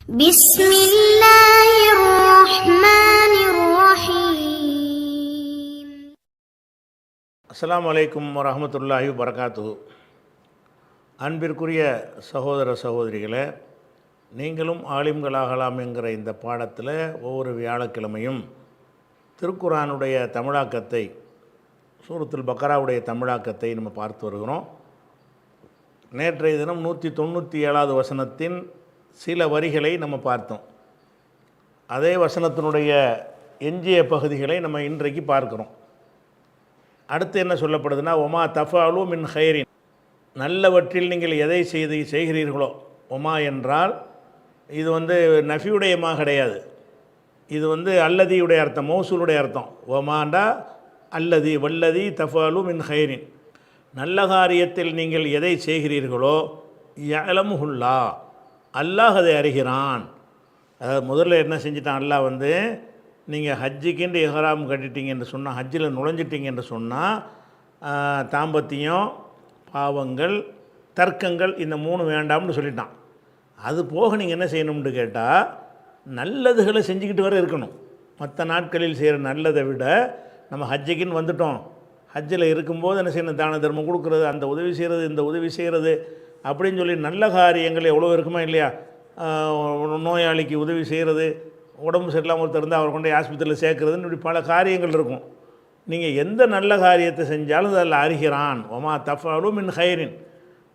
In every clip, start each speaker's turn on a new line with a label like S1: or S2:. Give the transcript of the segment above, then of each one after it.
S1: بسم الله الرحمن الرحيم.
S2: அஸ்ஸலாமு அலைக்கும் வரஹ்மத்துல்லாஹி வபரகாத்துஹு. அன்பிற்குரிய சகோதர சகோதரிகளே, நீங்களும் ஆலிம்களாகலாம் என்கிற இந்த பாடத்தில் ஒவ்வொரு வியாழக்கிழமையும் திருக்குர்ஆனுடைய தமிழாக்கத்தை, சூரத்துல் பக்கராவுடைய தமிழாக்கத்தை நம்ம பார்த்து வருகிறோம். நேற்றைய தினம் 197வது வசனத்தின் சில வரிகளை நம்ம பார்த்தோம். அதே வசனத்தினுடைய எஞ்சிய பகுதிகளை நம்ம இன்றைக்கு பார்க்குறோம். அடுத்து என்ன சொல்லப்படுதுன்னா, ஒமா தஃபாலு மின் ஹைரின், நல்லவற்றில் நீங்கள் எதை செய்கிறீர்களோ. ஒமா என்றால் இது நஃபியுடையமா கிடையாது, இது அல்லதியுடைய அர்த்தம், மௌசூலுடைய அர்த்தம். ஒமாண்டா அல்லதி, வல்லதி தஃபாலு மின் ஹைரின், நல்ல காரியத்தில் நீங்கள் எதை செய்கிறீர்களோ யஅலமுஹுல்லா, அல்லாஹ் அதை அறிகிறான். அதாவது முதல்ல என்ன செஞ்சிட்டான், அல்லாஹ் நீங்கள் ஹஜ்ஜுக்கென்று இஹ்ராம் கட்டிட்டீங்க என்று சொன்னால், ஹஜ்ஜில் நுழைஞ்சிட்டீங்க என்று சொன்னால் தாம்பத்தியம், பாவங்கள், தர்க்கங்கள் இந்த 3 வேண்டாம்னு சொல்லிட்டான். அது போக நீங்கள் என்ன செய்யணும்னு கேட்டால், நல்லதுகளை செஞ்சுக்கிட்டு வர இருக்கணும். மற்ற நாட்களில் செய்கிற நல்லதை விட நம்ம ஹஜ்ஜுக்குன்னு வந்துட்டோம், ஹஜ்ஜில் இருக்கும்போது என்ன செய்யணும், தான தர்மம் கொடுக்குறது, அந்த உதவி செய்கிறது, இந்த உதவி செய்கிறது அப்படின்னு சொல்லி நல்ல காரியங்கள் எவ்வளோ இருக்குமா இல்லையா. நோயாளிக்கு உதவி செய்கிறது, உடம்பு சரியில்லாமல் ஒருத்தர் இருந்தால் அவர் கொண்டு ஆஸ்பத்திரியில் சேர்க்குறதுன்னு இப்படி பல காரியங்கள் இருக்கும். நீங்கள் எந்த நல்ல காரியத்தை செஞ்சாலும் அதில் அறிகிறான். ஒமா தஃபாலு மின் ஹைரின்,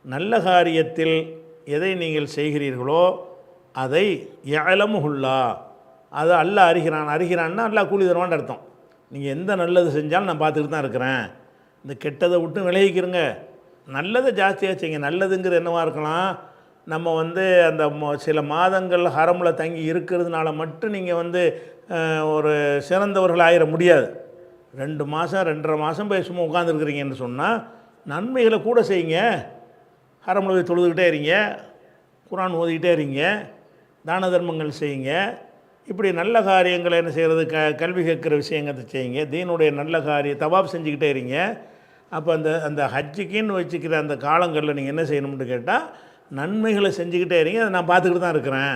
S2: நல்ல காரியத்தில் எதை நீங்கள் செய்கிறீர்களோ அதை யஅலமுஹுல்லா, அதை அல்லாஹ் அறிகிறான். அறிகிறான்னா அல்லாஹ் கூலி தருவான்னு அர்த்தம். நீங்கள் எந்த நல்லது செஞ்சாலும் நான் பார்த்துக்கிட்டு தான் இருக்கிறேன். இந்த கெட்டதை விட்டு விலகிக்கிறங்க, நல்லதை ஜாஸ்தியாக செய்யுங்க. நல்லதுங்கிறது என்னவாக இருக்கலாம், நம்ம அந்த சில மாதங்கள் ஹரமில் தங்கி இருக்கிறதுனால மட்டும் நீங்கள் ஒரு சிறந்தவர்கள் ஆயிட முடியாது. 2 மாதம் 2.5 மாதம் போய் சும்மா உட்காந்துருக்குறீங்கன்னு சொன்னால் நன்மைகளை கூட செய்யுங்க. ஹரமில் போய் தொழுதுகிட்டே இருங்க, குர்ஆன் ஓதிக்கிட்டே இருங்க, தான தர்மங்கள் செய்யுங்க. இப்படி நல்ல காரியங்களை என்ன செய்கிறது, கல்வி கேட்குற விஷயங்களை செய்யுங்க. தீனுடைய நல்ல தவாப் செஞ்சுக்கிட்டே இருங்க. அப்போ அந்த ஹஜ்ஜுக்குன்னு வச்சுக்கிற அந்த காலங்களில் நீங்கள் என்ன செய்யணும்னு கேட்டால், நன்மைகளை செஞ்சுக்கிட்டே இருங்க. அதை நான் பார்த்துக்கிட்டு தான் இருக்கிறேன்.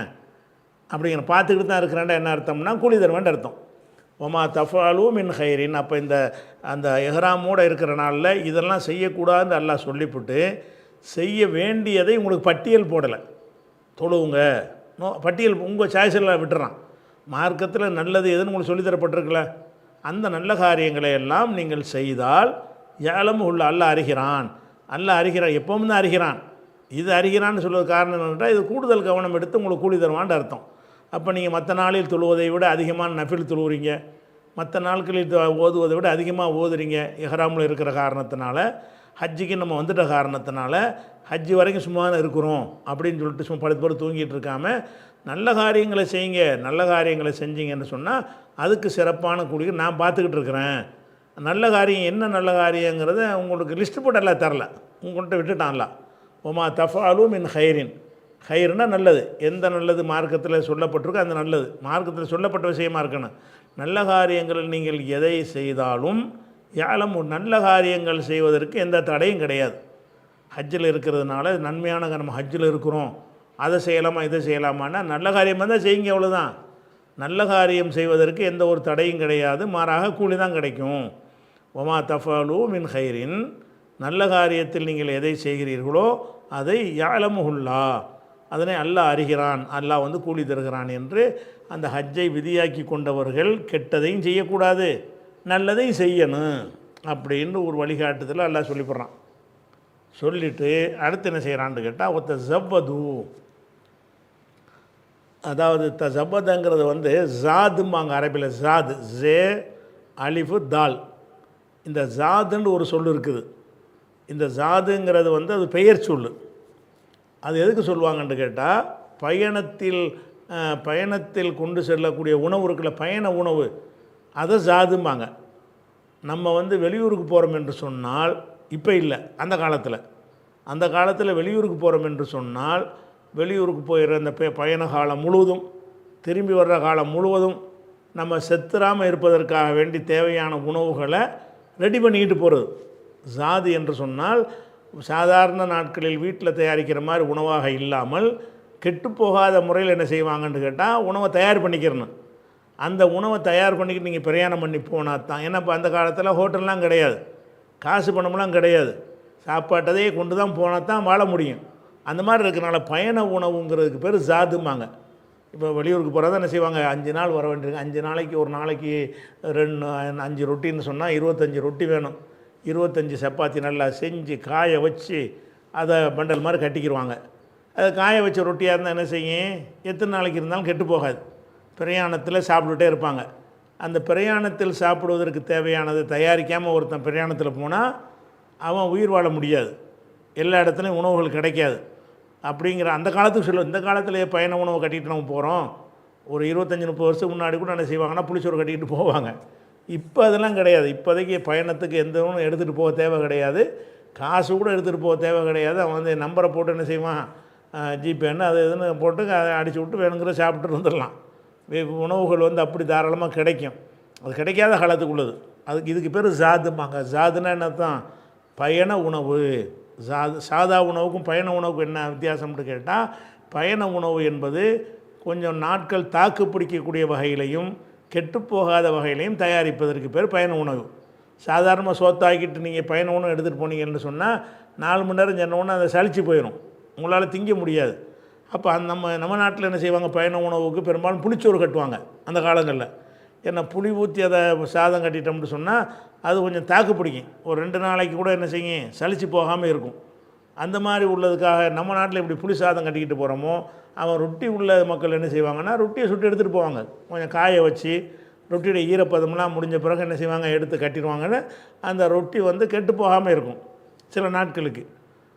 S2: அப்படிங்கிற பார்த்துக்கிட்டு தான் இருக்கிறேன்டா என்ன அர்த்தம்னா கூலி தருவேன் அர்த்தம். ஒமா தஃபாலு மின் ஹைரின். அப்போ அந்த இஹ்ராமோடு இருக்கிற நாளில் இதெல்லாம் செய்யக்கூடாதுன்னு அல்லாஹ் சொல்லிவிட்டு செய்ய வேண்டியதை உங்களுக்கு பட்டியல் போடலை. தொழுவுங்க பட்டியல் உங்கள் சாய்ஸில் விட்டுறான். மார்க்கத்தில் நல்லது எதுன்னு உங்களுக்கு சொல்லித்தரப்பட்டிருக்கல, அந்த நல்ல காரியங்களை எல்லாம் நீங்கள் செய்தால் யஅலமுஹுல்லா, அல்லாஹ் அறிகிறான். அல்லாஹ் அறிகிறான், எப்பவும் தான் அறிகிறான். இது அறிகிறான்னு சொல்வது காரணம் என்னென்றால், இது கூடுதல் கவனம் எடுத்து உங்களுக்கு கூலி தருவான்னு அர்த்தம். அப்போ நீங்கள் மற்ற நாளில் தொழுவதை விட அதிகமான நஃபில் தொழுவுறீங்க, மற்ற நாட்களில் ஓதுவதை விட அதிகமாக ஓதுறீங்க. இஹ்ராமில் இருக்கிற காரணத்தினால, ஹஜ்ஜுக்கு நம்ம வந்துட்ட காரணத்தினால ஹஜ்ஜு வரைக்கும் சும்மா இருக்கிறோம் அப்படின்னு சொல்லிட்டு சும்மா படுத்து தூங்கிட்டு இருக்காமல் நல்ல காரியங்களை செய்யுங்க. நல்ல காரியங்களை செஞ்சீங்கன்னு சொன்னால் அதுக்கு சிறப்பான கூலியை நான் பார்த்துக்கிட்டு இருக்கிறேன். நல்ல காரியம் என்ன நல்ல காரியங்கிறத உங்களுக்கு லிஸ்ட்டு போட்டு எல்லாம் தரல, உங்கள்கிட்ட விட்டுட்டான்ல. ஒமா தஃபாலு மின் ஹைரின், ஹைர்னா நல்லது. எந்த நல்லது மார்க்கத்தில் சொல்லப்பட்டிருக்கோ அந்த நல்லது, மார்க்கத்தில் சொல்லப்பட்ட விஷயமா இருக்கணும். நல்ல காரியங்களில் நீங்கள் எதை செய்தாலும் நல்ல காரியங்கள் செய்வதற்கு எந்த தடையும் கிடையாது. ஹஜ்ஜில் இருக்கிறதுனால நன்மையான நம்ம ஹஜ்ஜில் இருக்கிறோம், அதை செய்யலாமா இதை செய்யலாமான்னா நல்ல காரியமாக தான் செய்யுங்க, அவ்வளோதான். நல்ல காரியம் செய்வதற்கு எந்த ஒரு தடையும் கிடையாது, மாறாக கூலி தான் கிடைக்கும். ஒமா தஃபாலு மின் ஹைரின், நல்ல காரியத்தில் நீங்கள் எதை செய்கிறீர்களோ அதை யஅலமுஹுல்லா, அதனை அல்லாஹ் அறிகிறான், அல்லாஹ் கூலி தருகிறான் என்று அந்த ஹஜ்ஜை விதியாக்கி கொண்டவர்கள் கெட்டதையும் செய்யக்கூடாது, நல்லதையும் செய்யணும் அப்படின்னு ஒரு வழிகாட்டுதல் அல்லாஹ் சொல்லிப்படுறான். சொல்லிவிட்டு அடுத்து என்ன செய்கிறான்னு கேட்டால், ஒத்த ஜவ்வது, அதாவது தஸபதங்கிறது ஜாதும்பாங்க அரபியில். ஜாது, ஜே அலிஃபு தால், இந்த ஜாதுன்னு ஒரு சொல் இருக்குது. இந்த ஜாதுங்கிறது அது பெயர் சொல். அது எதுக்கு சொல்லுவாங்கன்னு கேட்டால், பயணத்தில் கொண்டு செல்லக்கூடிய உணவு இருக்குல்ல, பயண உணவு, அதை ஜாதும்பாங்க. நம்ம வெளியூருக்கு போகிறோம் என்று சொன்னால், இப்போ இல்லை, அந்த காலத்தில் வெளியூருக்கு போகிறோம் என்று சொன்னால், வெளியூருக்கு போயிடுற அந்த பயண காலம் முழுவதும், திரும்பி வர்ற காலம் முழுவதும் நம்ம செத்துறாமல் இருப்பதற்காக வேண்டி தேவையான உணவுகளை ரெடி பண்ணிக்கிட்டு போகிறது. ஜாது என்று சொன்னால் சாதாரண நாட்களில் வீட்டில் தயாரிக்கிற மாதிரி உணவாக இல்லாமல் கெட்டு போகாத முறையில் என்ன செய்வாங்கன்னு கேட்டால் உணவை தயார் பண்ணிக்கிறணும். அந்த உணவை தயார் பண்ணிக்கிட்டு நீங்கள் பிரயாணம் பண்ணி போனால் தான். ஏன்னா இப்போ அந்த காலத்தில் ஹோட்டல்லாம் கிடையாது, காசு பணம்லாம் கிடையாது, சாப்பாட்டதையே கொண்டு தான் போனால் தான் வாழ முடியும். அந்த மாதிரி இருக்கிறனால பயண உணவுங்கிறதுக்கு பேர் ஜாதுமாங்க. இப்போ வெளியூருக்கு போகிறதா என்ன செய்வாங்க, 5 நாள் வர வேண்டியிருக்கு, 5 நாளைக்கு ஒரு நாளைக்கு 5 ரொட்டின்னு சொன்னால் 25 ரொட்டி வேணும், 25 சப்பாத்தி நல்லா செஞ்சு காய வச்சு அதை பண்டல் மாதிரி கட்டிக்கிடுவாங்க. அதை காய வச்ச ரொட்டியாக இருந்தால் என்ன செய்யும், எத்தனை நாளைக்கு இருந்தாலும் கெட்டு போகாது. பிரயாணத்தில் சாப்பிட்டுட்டே இருப்பாங்க. அந்த பிரயாணத்தில் சாப்பிடுவதற்கு தேவையானதை தயாரிக்காமல் ஒருத்தன் பிரயாணத்தில் போனால் அவன் உயிர் வாழ முடியாது, எல்லா இடத்துலையும் உணவுகள் கிடைக்காது. அப்படிங்கிற அந்த காலத்துக்கு சொல்லுவோம். இந்த காலத்தில் பயண உணவு கட்டிகிட்டு நம்ம போகிறோம். ஒரு 25-30 வருஷத்துக்கு முன்னாடி கூட என்ன செய்வாங்கன்னா புளிச்சோறு கட்டிக்கிட்டு போவாங்க. இப்போ அதெல்லாம் கிடையாது. இப்போதைக்கு பயணத்துக்கு எந்த ஒன்றும் எடுத்துகிட்டு போக தேவை கிடையாது, காசு கூட எடுத்துகிட்டு போக தேவை கிடையாது. அவன் வந்து நம்பரை போட்டு என்ன செய்வான், ஜிபேன்னு அது இதுன்னு போட்டு அதை அடித்து விட்டு வேணுங்கிற சாப்பிட்டு வந்துடலாம். உணவுகள் வந்து அப்படி தாராளமாக கிடைக்கும். அது கிடைக்காத காலத்துக்குள்ளது. அதுக்கு இதுக்கு பேர் ஜாதுமாங்க. ஜாதுன்னா என்ன தான், பயண உணவு. சாதா உணவுக்கும் பயண உணவுக்கும் என்ன வித்தியாசம்னு கேட்டால், பயண உணவு என்பது கொஞ்சம் நாட்கள் தாக்கு பிடிக்கக்கூடிய வகையிலையும் கெட்டுப்போகாத வகையிலையும் தயாரிப்பதற்கு பேர் பயண உணவு. சாதாரணமாக சோத்தாக்கிட்டு நீங்கள் பயண உணவு எடுத்துகிட்டு போனீங்கன்னு சொன்னால் 4 மணி நேரம் சொன்னோன்னே அதை சளிச்சு போயிடும், உங்களால் திங்க முடியாது. அப்போ நம்ம நாட்டில் என்ன செய்வாங்க, பயண உணவுக்கு பெரும்பாலும் புளிச்சோறு கட்டுவாங்க அந்த காலங்களில். ஏன்னா புளி ஊற்றி அதை சாதம் கட்டிட்டோம்னு சொன்னால் அது கொஞ்சம் தாக்கு பிடிக்கும், ஒரு 2 நாளைக்கு கூட என்ன செய்யும், சளிச்சு போகாமல் இருக்கும். அந்த மாதிரி உள்ளதுக்காக நம்ம நாட்டில் இப்படி புளி சாதம் கட்டிக்கிட்டு போகிறோமோ, அவன் ரொட்டி உள்ள மக்கள் என்ன செய்வாங்கன்னா ரொட்டியை சுட்டு எடுத்துகிட்டு போவாங்க. கொஞ்சம் காய வச்சு ரொட்டியோட ஈரப்பதம்லாம் முடிஞ்ச பிறகு என்ன செய்வாங்க, எடுத்து கட்டிடுவாங்கன்னு அந்த ரொட்டி வந்து கெட்டு போகாமல் இருக்கும் சில நாட்களுக்கு.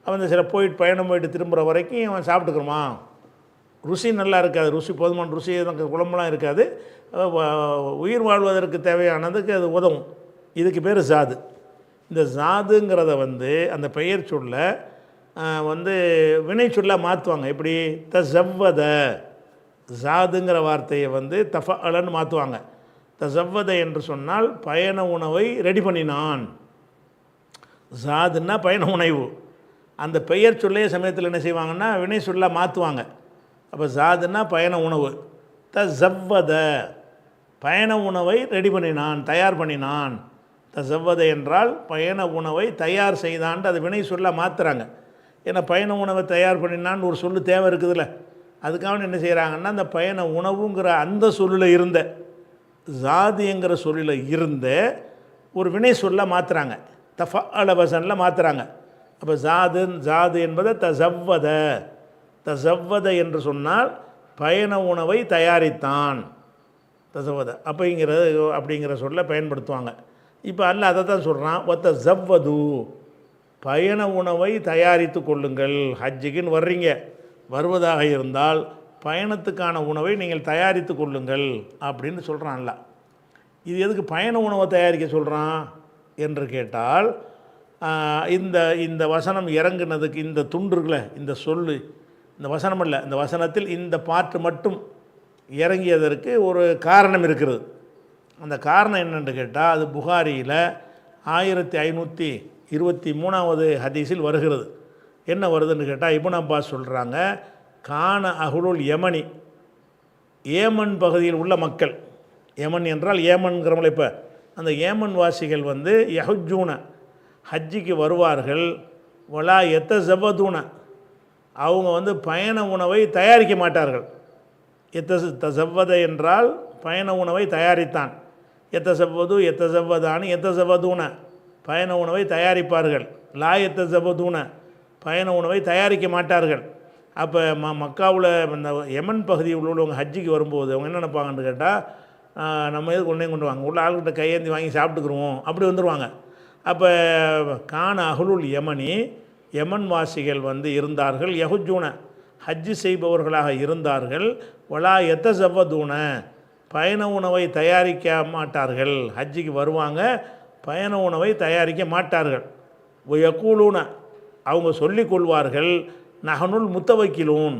S2: அவன் சில பயணம் போயிட்டு திரும்புகிற வரைக்கும் அவன் சாப்பிட்டுக்கிறோமா, ருசி நல்லா இருக்காது, ருசி போதுமான ருசி குழம்புலாம் இருக்காது, உயிர் வாழ்வதற்கு தேவையானதுக்கு அது உதவும். இதுக்கு பேர் ஜாது. இந்த ஜாதுங்கிறத வந்து அந்த பெயர் சொல்ல வந்து வினை சொல்ல மாற்றுவாங்க. எப்படி, தஸவ்வத, ஜாதுங்கிற வார்த்தையை வந்து தஃபஅலன்னு மாற்றுவாங்க. தஸவ்வத என்று சொன்னால் பயண உணவை ரெடி பண்ணினான். ஜாதுன்னா பயண உணவு. அந்த பெயர் சொல்லே சமயத்தில் என்ன செய்வாங்கன்னா வினை சொல்ல மாற்றுவாங்க. அப்போ ஜாதுன்னா பயண உணவு, தஸவ்வத பயண உணவை ரெடி பண்ணினான், தயார் பண்ணினான். தஸவ்வத என்றால் பயண உணவை தயார் செய்தான்ட்டு அது வினை சொல்ல மாற்றுறாங்க. ஏன்னா பயண உணவை தயார் பண்ணினான்னு ஒரு சொல்லு தேவை இருக்குதுல்ல, அதுக்காக என்ன செய்கிறாங்கன்னா அந்த பயண உணவுங்கிற அந்த சொல்லில் இருந்த ஜாதிங்கிற சொல்லில் இருந்த ஒரு வினை சொல்ல மாற்றுறாங்க, தஃபஅல வஸனில் மாற்றுறாங்க. அப்போ ஜாது என்பதை தஸவ்வத, தஸவ்வத என்று சொன்னால் பயண உணவை தயாரித்தான், தஸவ்வத அப்படிங்கிற சொல்ல பயன்படுத்துவாங்க. இப்போ அல்ல அதை தான் சொல்கிறான், வத்தஸவ்வது பயண உணவை தயாரித்து கொள்ளுங்கள். ஹஜ்ஜுக்குன்னு வர்றீங்க, வருவதாக இருந்தால் பயணத்துக்கான உணவை நீங்கள் தயாரித்து கொள்ளுங்கள் அப்படின்னு சொல்கிறான்ல. இது எதுக்கு பயண உணவை தயாரிக்க சொல்கிறான் என்று கேட்டால், இந்த வசனம் இறங்குனதுக்கு இந்த துண்டுருக்குல இந்த சொல்லு, இந்த வசனம் இல்லை, இந்த வசனத்தில் இந்த பாட்டு மட்டும் இறங்கியதற்கு ஒரு காரணம் இருக்கிறது. அந்த காரணம் என்னென்று கேட்டால், அது புகாரியில் 1523வது ஹதீஸில் வருகிறது. என்ன வருதுன்னு கேட்டால், இப்னு அப்பாஸ் சொல்கிறாங்க, கான அஹ்லுல் யமனி, ஏமன் பகுதியில் உள்ள மக்கள், ஏமன் என்றால் ஏமன்கிறவங்கள, இப்போ அந்த ஏமன் வாசிகள் வந்து யஹுஜூன ஹஜ்ஜிக்கு வருவார்கள், வலா எத்தஸவ்வதுன அவங்க வந்து பயண உணவை தயாரிக்க மாட்டார்கள். தஸவ்வத என்றால் பயண உணவை தயாரித்தான், எத்தஸவ்வது எத்தஸவ்வதானி எத்தஸவ்வதுன பயண உணவை தயாரிப்பார்கள், லா எத்தஸவ்வதுன பயண உணவை தயாரிக்க மாட்டார்கள். அப்போ மக்காவில் இந்த யமன் பகுதியில் உள்ளவங்க ஹஜ்ஜிக்கு வரும்போது அவங்க என்ன நினைப்பாங்கன்னு கேட்டால், நம்ம எது கொண்டு வாங்க, உள்ள ஆளுகிட்ட கையேந்தி வாங்கி சாப்பிட்டுக்குருவோம் அப்படி வந்துடுவாங்க. அப்போ கான அஹ்லுல் யமனி, யமன் வாசிகள் வந்து இருந்தார்கள், யஹுஜூன ஹஜ்ஜு செய்பவர்களாக இருந்தார்கள், வலா எத்தஸவ்வதுன பயண உணவை தயாரிக்க மாட்டார்கள். ஹஜ்ஜிக்கு வருவாங்க, பயண உணவை தயாரிக்க மாட்டார்கள். யகூலூன அவங்க சொல்லிக் கொள்வார்கள், நஹனுல் முத்தவக்கிலூன்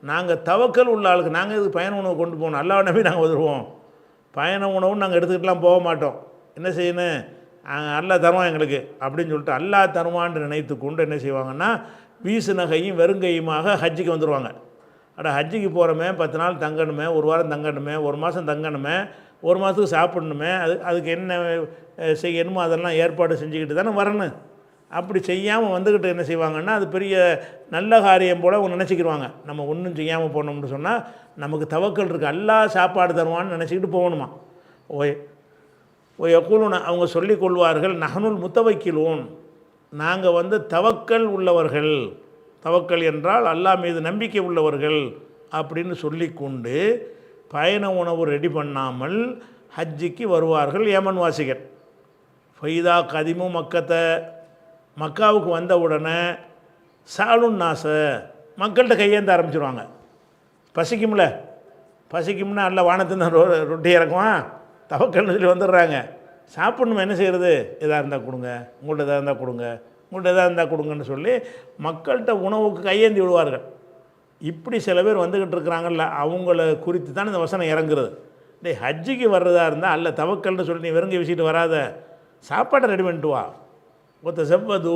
S2: நாங்கள் தவக்கல் உள்ள ஆளுக்கு, நாங்கள் இதுக்கு பயண உணவு கொண்டு போகணும், அல்லாஹ் நபி நாங்கள் வந்துடுவோம், பயண உணவும் நாங்கள் எடுத்துக்கிட்டுலாம் போக மாட்டோம், என்ன செய்யணும், அல்லாஹ் தருவான் எங்களுக்கு அப்படின்னு சொல்லிட்டு அல்லாஹ் தருவான்னு நினைத்து கொண்டு என்ன செய்வாங்கன்னா வீசு நகையும் வெறுங்கையுமாக ஹஜ்ஜுக்கு வந்துடுவாங்க. ஹஜ்ஜிக்கு போகிறோமே 10 நாள் தங்கணுமே, ஒரு வாரம் தங்கணுமே, ஒரு மாதம் தங்கணுமே, ஒரு மாதத்துக்கு சாப்பிடணுமே, அதுக்கு என்ன செய்யணுமோ அதெல்லாம் ஏற்பாடு செஞ்சுக்கிட்டு தானே வரணும். அப்படி செய்யாமல் வந்துக்கிட்டு என்ன செய்வாங்கன்னா, அது பெரிய நல்ல காரியம் போல் அவங்க நினச்சிக்கிடுவாங்க. நம்ம ஒன்றும் செய்யாமல் போனோம்னு சொன்னால் நமக்கு தவக்கல் இருக்குது, அல்லாஹ் சாப்பாடு தருவான்னு நினச்சிக்கிட்டு போகணுமா. யக்கூலுன அவங்க சொல்லிக் கொள்வார்கள், நஹனுல் முத்தவக்கிலூன், நாங்கள் தவக்கல் உள்ளவர்கள், தவக்கல் என்றால் அல்லாஹ் மீது நம்பிக்கை உள்ளவர்கள் அப்படின்னு சொல்லிக்கொண்டு பயண உணவு ரெடி பண்ணாமல் ஹஜ்ஜிக்கு வருவார்கள் ஏமன் வாசிகள். ஃபைதா கதிமு மக்காவுக்கு வந்த உடனே சாலுன் நாச, மக்கள்கிட்ட கையேந்த ஆரம்பிச்சிருவாங்க. பசிக்கும்னா அல்ல வானத்தின் ரொட்டி இறக்குவான், தவக்கல்னு சொல்லி வந்துடுறாங்க. சாப்பிடணும், என்ன செய்கிறது, எதாக இருந்தால் கொடுங்க, உங்கள்கிட்ட எதாக இருந்தால் கொடுங்க, உங்கள்கிட்ட எதாக இருந்தால் கொடுங்கன்னு சொல்லி மக்கள்கிட்ட உணவுக்கு கையேந்தி விடுவார்கள். இப்படி சில பேர் வந்துக்கிட்டு இருக்கிறாங்கல்ல, அவங்கள குறித்து தான் இந்த வசனம் இறங்குறது. ஹஜ்ஜிக்கு வர்றதா இருந்தால் அல்ல தவக்கல்னு சொல்லி நீ வெறுங்க வீசிட்டு வராத, சாப்பாட்டை ரெடி பண்ணிட்டு வா. செவ்வது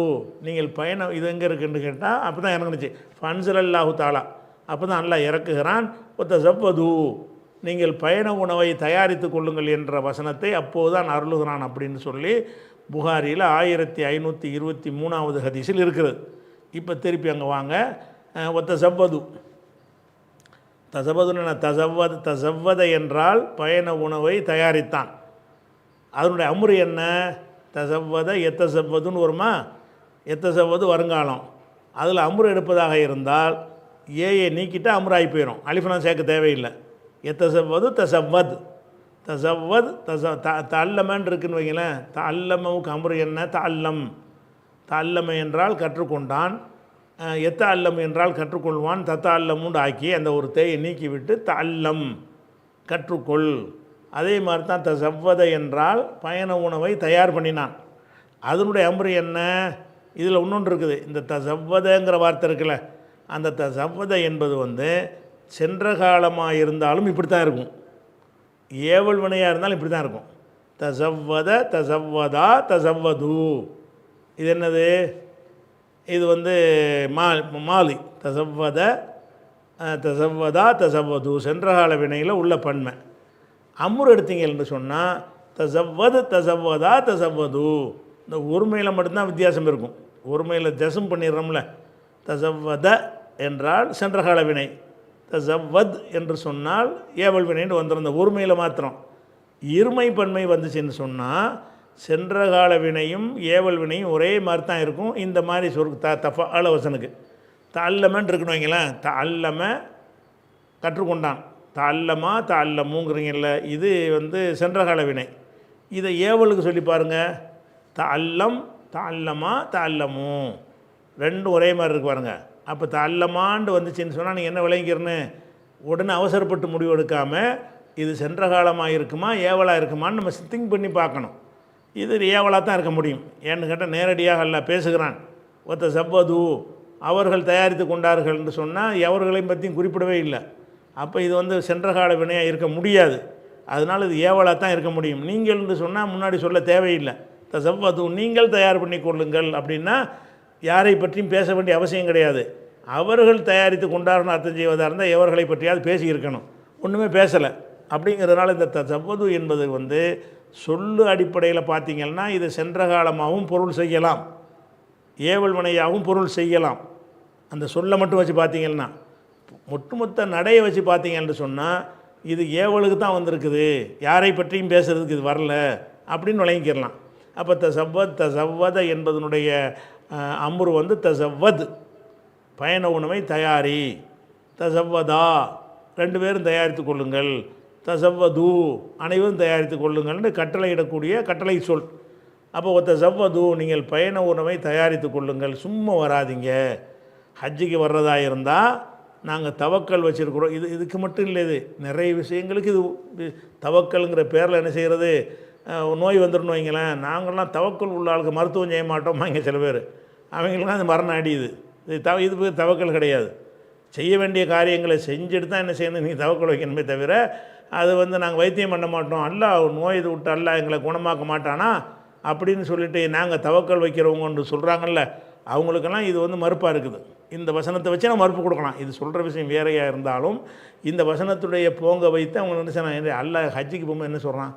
S2: நீங்கள் பயணம் இது எங்கே இருக்குன்னு கேட்டால் அப்போ தான் இறங்குனுச்சு. ஃபன்சலல்லாஹு தாலா, அப்போ தான் அல்லாஹ் இறக்குகிறான். செவ்வது நீங்கள் பயண உணவை தயாரித்து கொள்ளுங்கள் என்ற வசனத்தை அப்போது தான் அருளுகிறான் அப்படின்னு சொல்லி புகாரியில் 1523வது ஹதீஸில் இருக்கிறது. இப்போ திருப்பி அங்கே வாங்க. தசவ்வத என்றால் பயண உணவை தயாரித்தான். அதனுடைய அமுறு என்ன? தசவ்வத எத்தசவ்வதுன்னு வருமா? எத்தசவ்வது வருங்காலம். அதில் அமுறு எடுப்பதாக இருந்தால் ஏயை நீக்கிட்டு அமுறாகி போயிடும், அலிஃபெல்லாம் சேர்க்க தேவையில்லை. எத்தசவ்வது தசவ்வத் தல்லமன்னு இருக்குன்னு வைங்களேன். தல்லமவுக்கு அமுறு என்ன? தல்லம என்றால் கற்றுக்கொண்டான், அல்லம் என்றால் கற்றுக்கொள்வான், அல்லமுண்டு ஆக்கி அந்த ஒரு தேயை நீக்கிவிட்டு அல்லம் கற்றுக்கொள். அதே மாதிரி தான் தசவ்வத என்றால் பயண உணவை தயார் பண்ணினான். அதனுடைய அமுறு என்ன? இதில் இன்னொன்று இருக்குது. இந்த தசவ்வதங்கிற வார்த்தை இருக்குல்ல, அந்த தசவ்வத என்பது சென்ற காலமாக இருந்தாலும் இப்படி தான் இருக்கும், ஏவல் வினையாக இருந்தாலும் இப்படி தான் இருக்கும். தசவ்வதா தசவ்வது, இது என்னது? இது மாலி. தசவ்வதா தசவ்வது சென்ற கால வினையில் உள்ள பன்மை. அமுர் எடுத்தீங்கன்னு சொன்னால் தசவ்வதா தசவ்வது, இந்த ஒருமையில் மட்டும்தான் வித்தியாசம் இருக்கும். ஒருமையில் ஜசம் பண்ணிடுறோம்ல, தசவ்வத என்றால் சென்ற கால வினை, தசவ்வத் என்று சொன்னால் ஏவல் வினைன்னு வந்துடும். இந்த ஒருமையில் மாத்திரம். இருமை பன்மை வந்துச்சுன்னு சொன்னால் சென்ற கால வினையும் ஏவல் வினையும் ஒரே மாதிரி தான் இருக்கும். இந்த மாதிரி தஃபால வசனுக்கு தல்லமன்னு இருக்குன்னு வைங்களேன். தல்லம கற்றுக்கொண்டான், தல்லமுங்கிறீங்கல்ல, இது சென்ற கால வினை. இதை ஏவலுக்கு சொல்லி பாருங்கள். தல்லமு ரெண்டும் ஒரே மாதிரி இருக்கு பாருங்கள். அப்போ தல்லமாண்டு வந்துச்சுன்னு சொன்னால் நீங்கள் என்ன விளங்கிக்கிறன்னு உடனே அவசரப்பட்டு முடிவு எடுக்காமல் இது சென்ற காலமாக இருக்குமா ஏவலாக இருக்குமான்னு நம்ம திங்க் பண்ணி பார்க்கணும். இது ஏவலாக தான் இருக்க முடியும். ஏன்னு கேட்டால் நேரடியாக அல்ல பேசுகிறான். செவ்வது அவர்கள் தயாரித்து கொண்டார்கள் என்று சொன்னால் எவர்களையும் பற்றியும் குறிப்பிடவே இல்லை. அப்போ இது சென்ற கால வினையாக இருக்க முடியாது. அதனால் இது ஏவலாக தான் இருக்க முடியும். நீங்கள் என்று சொன்னால் முன்னாடி சொல்ல தேவையில்லை. செவ்வது நீங்கள் தயார் பண்ணி கொள்ளுங்கள் அப்படின்னா யாரை பற்றியும் பேச வேண்டிய அவசியம் கிடையாது. அவர்கள் தயாரித்து கொண்டாருன்னு அர்த்தம் செய்வதாக இருந்தால் எவர்களை பற்றியாவது பேசியிருக்கணும். ஒன்றுமே பேசலை. அப்படிங்கிறதுனால இந்த செவ்வது என்பது சொல்லு அடிப்படையில் பார்த்திங்கன்னா இது சென்ற காலமாகவும் பொருள் செய்யலாம், ஏவல் வினையாகவும் பொருள் செய்யலாம். அந்த சொல்லை மட்டும் வச்சு பார்த்திங்கன்னா, ஒட்டுமொத்த நடையை வச்சு பார்த்திங்கன்னு சொன்னால் இது ஏவலுக்கு தான் வந்திருக்குது, யாரை பற்றியும் பேசுகிறதுக்கு இது வரல அப்படின்னு விளங்கிக்கிறலாம். அப்போ தசவ்வத என்பதனுடைய அம்புரு தசவ்வத் பயண உணவை தயாரி, தசவ்வதா ரெண்டு பேரும் தயாரித்து கொள்ளுங்கள், தசவ்வது அனைவரும் தயாரித்து கொள்ளுங்கள்னு கட்டளையிடக்கூடிய கட்டளை சொல். அப்போ தசவ்வது நீங்கள் பயண உணவை தயாரித்து கொள்ளுங்கள், சும்மா வராதிங்க. ஹஜ்ஜிக்கு வர்றதா இருந்தால் நாங்கள் தவக்கல் வச்சுருக்குறோம். இதுக்கு மட்டும் இல்லை, இது நிறைய விஷயங்களுக்கு இது தவக்கல்ங்கிற பேரில் என்ன செய்கிறது, நோய் வந்துடணும் வைங்களேன். நாங்கள்லாம் தவக்கல் உள்ள ஆளுக்கு மருத்துவம் செய்ய மாட்டோமா இங்கே சில பேர், அவங்களுக்குலாம் அது மரணம் அடியுது. இது தவக்கல் கிடையாது. செய்ய வேண்டிய காரியங்களை செஞ்சுட்டு தான் என்ன செய்யணும், நீங்கள் தவக்கல் வைக்கணுமே தவிர அது நாங்கள் வைத்தியம் பண்ண மாட்டோம், அல்ல நோய் இது விட்டு அல்ல எங்களை குணமாக்க மாட்டானா அப்படின்னு சொல்லிட்டு நாங்கள் தவக்கல் வைக்கிறவங்கன்னு சொல்கிறாங்கல்ல, அவங்களுக்கெல்லாம் இது வந்து மறுப்பாக இருக்குது. இந்த வசனத்தை வச்சு நம்ம மறுப்பு கொடுக்கலாம். இது சொல்கிற விஷயம் வேறையாக இருந்தாலும் இந்த வசனத்துடைய போங்க வைத்து அவங்க என்ன செய்யணும், அல்லாஹ் ஹஜ்ஜிக்கு போகும்போது என்ன சொல்கிறான்,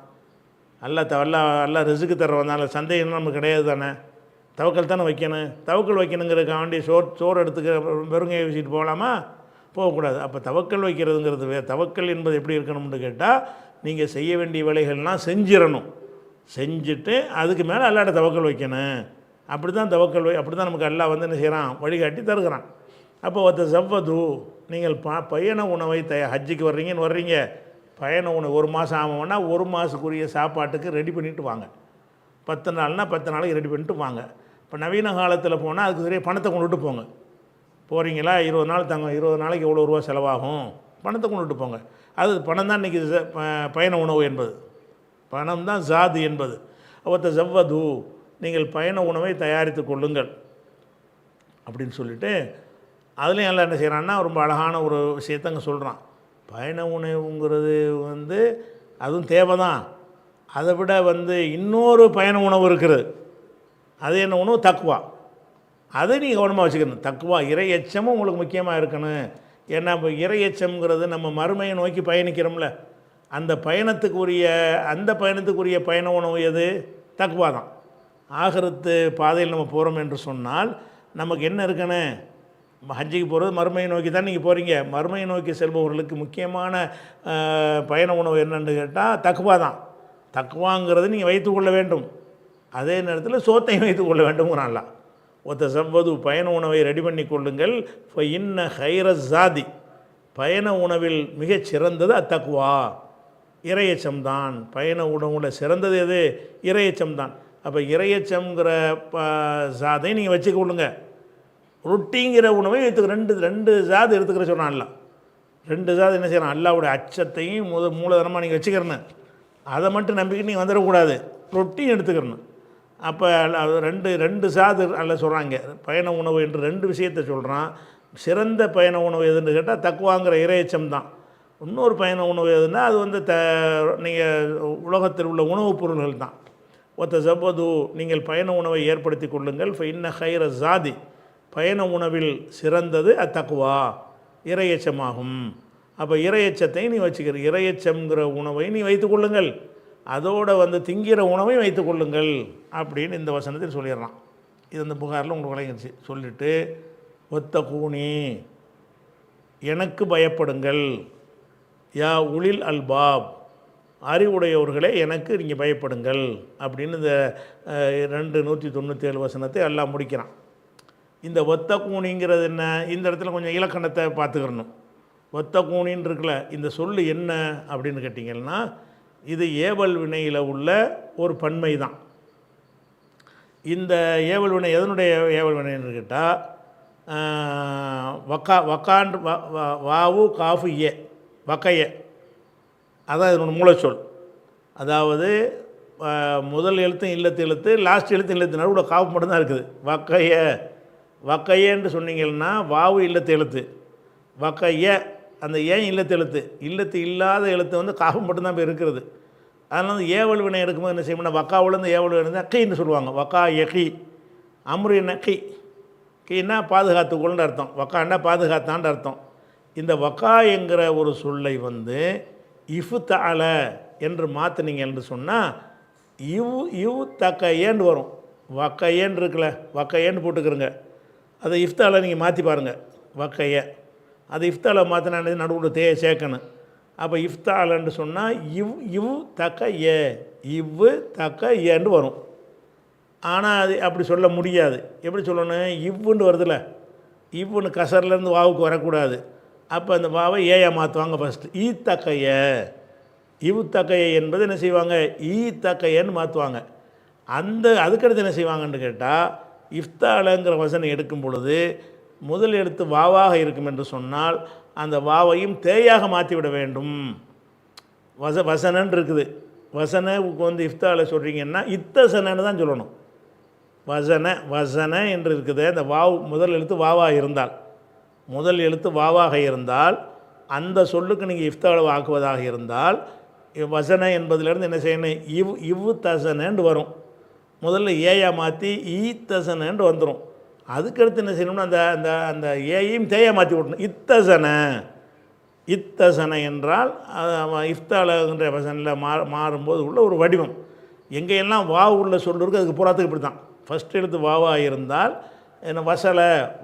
S2: அல்லாஹ் ரிஸ்க்கு தர்றவனால சந்தேகம் நமக்கு கிடையாது தானே, தவக்கல் தானே வைக்கணும். தவக்கல் வைக்கணுங்கிறதுக்காண்டி சோறு எடுத்துக்க வெறுங்கையை வச்சுட்டு போகலாமா, போகக்கூடாது. அப்போ தவக்கல் வைக்கிறதுங்கிறது தவக்கல் என்பது எப்படி இருக்கணும்னு கேட்டால், நீங்கள் செய்ய வேண்டிய வேலைகள்லாம் செஞ்சிடணும், செஞ்சுட்டு அதுக்கு மேலே அல்லாட்ட தவக்கல் வைக்கணும். அப்படி தான் அப்படி தான் நமக்கு அல்லாஹ் வந்து என்ன செய்கிறான், வழிகாட்டி தருகிறான். அப்போ ஜவ்வது நீங்கள் பயண உணவை ஹஜ்ஜுக்கு வர்றீங்க, பயண உணவு 1 மாதம் ஆகும்னா 1 மாதத்துக்குரிய சாப்பாட்டுக்கு ரெடி பண்ணிவிட்டு வாங்க. 10 நாள்னா 10 நாளைக்கு ரெடி பண்ணிட்டு வாங்க. இப்போ நவீன காலத்தில் போனால் அதுக்கு நிறைய பணத்தை கொண்டுட்டு போங்க. போகிறீங்களா, 20 நாள் தங்க, 20 நாளைக்கு எவ்வளோ ரூபா செலவாகும், பணத்தை கொண்டுட்டு போங்க. அது பணம் தான் இன்றைக்கி பயண உணவு என்பது, பணம் தான் ஜாது என்பது. ஜவ்வது நீங்கள் பயண உணவை தயாரித்து கொள்ளுங்கள் அப்படின்னு சொல்லிவிட்டு, அதுலேயும் எல்லாம் என்ன செய்கிறான்னா ரொம்ப அழகான ஒரு விஷயத்தை அங்கே சொல்கிறான். பயண உணவுங்கிறது வந்து அதுவும் தேவை தான், அதை விட வந்து இன்னொரு பயண உணவு இருக்குது. அது என்ன உணவு, தக்வா. அதை நீங்கள் கவனமாக வச்சுக்கணும். தக்வா இறை எச்சமும் உங்களுக்கு முக்கியமாக இருக்கணும். ஏன்னா இப்போ இறை எச்சம்ங்கிறது நம்ம மறுமையை நோக்கி பயணிக்கிறோம்ல, அந்த பயணத்துக்குரிய பயண உணவு எது, தக்வா தான். ஆகிரத்து பாதையில் நம்ம போகிறோம் என்று சொன்னால் நமக்கு என்ன இருக்கணும், ஹஜ்ஜிக்கு போகிறது மறுமையை நோக்கி தான் நீங்கள் போகிறீங்க. மறுமையை நோக்கி செல்பவர்களுக்கு முக்கியமான பயண உணவு என்னென்னு கேட்டால் தக்வா தான். தக்வாங்கிறது நீங்கள் வைத்துக்கொள்ள வேண்டும், அதே நேரத்தில் சோத்தையும் வைத்துக்கொள்ள வேண்டும்ங்கிறான்ல. ஜவ்வது பயண உணவை ரெடி பண்ணி கொள்ளுங்கள். இன்ன ஹைர ஜாதி பயண உணவில் மிகச் சிறந்தது அத்தக்வா, இறையச்சம்தான். பயண உணவில் சிறந்தது எது, இறையச்சம்தான். அப்போ இறையச்சம்ங்கிற ஜாதை நீங்கள் வச்சுக்கொள்ளுங்க. ரொட்டிங்கிற உணவை வைத்துக்க ரெண்டு ஜாது எடுத்துக்கிற சொன்னான்ல. 2 ஜாது என்ன செய்யணும், அல்லாவுடைய அச்சத்தையும் மூலதனமாக நீங்கள் வச்சுக்கிறணும். அதை மட்டும் நம்பிக்கிட்டு நீங்கள் வந்துடக்கூடாது, ரொட்டியும் எடுத்துக்கிறணும். அப்போ ரெண்டு சாது அல்ல சொல்கிறாங்க பயண உணவு என்று 2 விஷயத்தை சொல்கிறான். சிறந்த பயண உணவு எதுன்னு கேட்டால் தக்குவாங்கிற இறையச்சம் தான். இன்னொரு பயண உணவு எதுன்னா அது வந்து நீங்கள் உலகத்தில் உள்ள உணவுப் பொருள்கள் தான். ஜவ்வது நீங்கள் பயண உணவை ஏற்படுத்தி கொள்ளுங்கள். இன்ன ஹைர ஜாதி பயண உணவில் சிறந்தது அத்தக்குவா, இறையச்சமாகும். அப்போ இறையச்சத்தை நீ வச்சுக்கிற, இறையச்சம்ங்கிற உணவை நீ வைத்துக்கொள்ளுங்கள், அதோடு வந்து திங்கிற உணவை வைத்துக்கொள்ளுங்கள் அப்படின்னு இந்த வசனத்தில் சொல்லிடுறான். இது இந்த புகாரில் உங்களுக்கு விளங்கிடுச்சு. சொல்லிவிட்டு கூனி எனக்கு பயப்படுங்கள், யா உளில் அல்பாப் அறிவுடையவர்களே எனக்கு நீங்கள் பயப்படுங்கள் அப்படின்னு இந்த 297 வசனத்தை எல்லாம் முடிக்கிறான். இந்த கூனிங்கிறது என்ன, இந்த இடத்துல கொஞ்சம் இலக்கணத்தை பார்த்துக்கிறணும். கூனின்னு இருக்குல்ல, இந்த சொல்லு என்ன அப்படின்னு கேட்டிங்கன்னா, இது ஏவல் வினையில் உள்ள ஒரு பன்மை தான். இந்த ஏவல் வினை எதனுடைய ஏவல் வினைன்னு கேட்டால், வக்கான் வாவு காஃபு ஏ வக்கைய, அதான் இதனோட மூலச்சொல். அதாவது முதல் எழுத்தும் இல்லத்து எழுத்து, லாஸ்ட் எழுத்து இல்லத்து, நடுவில் காஃபு மட்டும்தான் இருக்குது. வக்கையன்னு சொன்னீங்கன்னா வாவு இல்லத்து எழுத்து, வக்கைய அந்த ஏன் இல்லத்து எழுத்து, இல்லத்து இல்லாத எழுத்து வந்து காஃபு மட்டும்தான் இப்போ இருக்கிறது. அதனால் வந்து ஏவல் வினை எடுக்கும்போது என்ன செய்யணும்னா, வக்காவிலேருந்து ஏவல் வினை தான் கீன்னு சொல்லுவாங்க. வக்கா எகி அம்ரு என்ன கீன்னா பாதுகாத்துக்கொள்னு அர்த்தம், வக்காண்டா பாதுகாத்தான்னு அர்த்தம். இந்த வக்கா என்கிற ஒரு சொல்லை வந்து இஃப்தஅல என்று மாற்றினீங்க என்று சொன்னால் இவ் தக்கையேன்னு வரும். வக்கையேன்னு இருக்குல்ல, வக்கையேன்னு போட்டுக்கிறங்க, அதை இஃப்தால நீங்கள் மாற்றி பாருங்கள். வக்கைய அது இஃப்தால மாற்றினா நடுவில் சேர்க்கணும். அப்போ இஃப்தாலன்னு சொன்னால் இவ் தக்க ஏ, இவ்வு தக்க ஏன்னு வரும். ஆனால் அது அப்படி சொல்ல முடியாது. எப்படி சொல்லணும், இவ்வுன்னு வருதுல்ல, இவ்வுன்னு கசர்லேருந்து வாவுக்கு வரக்கூடாது. அப்போ அந்த வாவை ஏயா மாற்றுவாங்க ஃபஸ்ட்டு. ஈ தக்கைய, இவ் தக்கைய என்பது என்ன செய்வாங்க, ஈ தக்கையன்னு மாற்றுவாங்க. அதுக்கடுத்து என்ன செய்வாங்கன்னு கேட்டால், இஃப்தாலங்கிற வசனம் எடுக்கும் பொழுது முதல் எழுத்து வாவாக இருக்கும் என்று சொன்னால் அந்த வாவையும் தேயாக மாற்றிவிட வேண்டும். வசனன்னு இருக்குது, வசனவுக்கு வந்து இஃப்தால சொல்கிறீங்கன்னா இத்தசனன்னு தான் சொல்லணும். வசன என்று இருக்குது. அந்த வாவ் முதல் எழுத்து வாவாக இருந்தால், முதல் எழுத்து வாவாக இருந்தால் அந்த சொல்லுக்கு நீங்கள் இஃப்தால ஆக்குவதாக இருந்தால் வசன என்பதிலிருந்து என்ன செய்யணும், இவ் தசனன்னு வரும். முதல்ல ஏயா மாற்றி ஈத்தசனன்னு வந்துடும். அதுக்கடுத்து என்ன செய்யணும்னா அந்த அந்த அந்த ஏயையும் தேயா மாற்றி விடணும். இத்தசன என்றால் இஃப்தாலங்கிற வசனில் மாறும்போது உள்ள ஒரு வடிவம். எங்கெல்லாம் வாவு உள்ள சொல் இருக்குது அதுக்கு புறாத்துக்கு இப்படி தான். ஃபஸ்ட் எழுத்து வாவாக இருந்தால் என்ன